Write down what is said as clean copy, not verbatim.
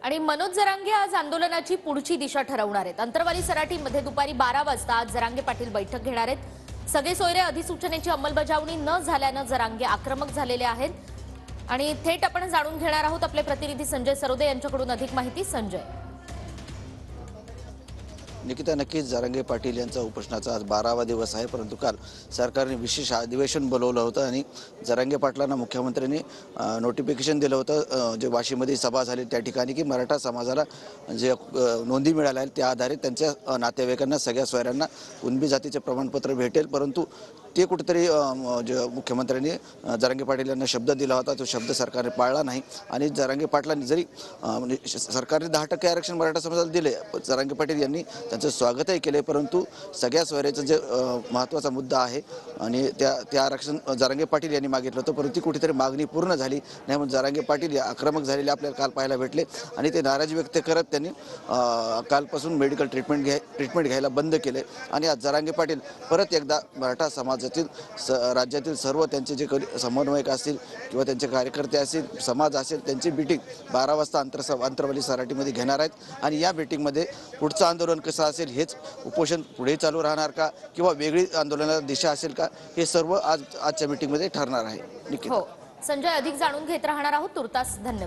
आणि मनोज जरांगे आज आंदोलनाची पुढची दिशा ठरवणार आहेत। अंतरवाली सराटीमध्ये दुपारी 12 वाजता आज जरांगे पाटील बैठक घेणार आहेत। सगळे सोयरे अधिसूचनेची अंमलबजावणी न झाल्याने जरांगे आक्रमक झालेले आहेत आणि थेट आपण जाणून घेणार आहोत आपले प्रतिनिधी संजय सरोदे यांच्याकडून अधिक माहिती। संजय, निकिता, नक्कीच जरांगे पाटील यांचा उपोषणाचा आज 12वा दिवस आहे, परंतु काल सरकारने विशेष अधिवेशन बोलवलं होतं आणि जरांगे पाटलांना मुख्यमंत्र्यांनी नोटिफिकेशन दिलं होतं जे वाशीमध्ये सभा झाली त्या ठिकाणी की मराठा समाजाला जे नोंदी मिळाल्या आहेत त्या आधारे त्यांच्या नातेवाईकांना सगळ्या सोयऱ्यांना कुणबी जातीचे प्रमाणपत्र भेटेल, परंतु ते कुठेतरी जे मुख्यमंत्र्यांनी जरांगे पाटील यांना शब्द दिला होता तो शब्द सरकारने पाळला नाही आणि जरांगे पाटलांनी जरी म्हणजे सरकारने 10% आरक्षण मराठा समाजाला दिले, जरांगे पाटील यांनी त्यांचं स्वागतही केले, परंतु सगळ्या सोयऱ्याचं जे महत्त्वाचा मुद्दा आहे आणि त्या आरक्षण जरांगे पाटील यांनी मागितलं होतं, परंतु कुठेतरी मागणी पूर्ण झाली नाही म्हणून जरांगे पाटील या आक्रमक झालेले आपल्याला काल पाहायला भेटले आणि ते नाराजी व्यक्त करत त्यांनी कालपासून मेडिकल ट्रीटमेंट घ्यायला बंद केले आणि आज जरांगे पाटील परत एकदा मराठा समाजातील राज्यातील सर्व त्यांचे जे समन्वयक असतील किंवा त्यांचे कार्यकर्ते असतील, समाज असेल, त्यांची मीटिंग 12 वाजता अंतरवाली सराटीमध्ये घेणार आहेत आणि या मीटिंगमध्ये पुढचं आंदोलन कसं असेल, हेच उपोषण पुढे चालू राहणार का किंवा वेगळी आंदोलनाला दिशा असेल का, हे सर्व आजच्या मीटिंगमध्ये ठरणार आहे। हो संजय, अधिक जाणून घेत राहणार आहोत। तुर्तास धन्यवाद।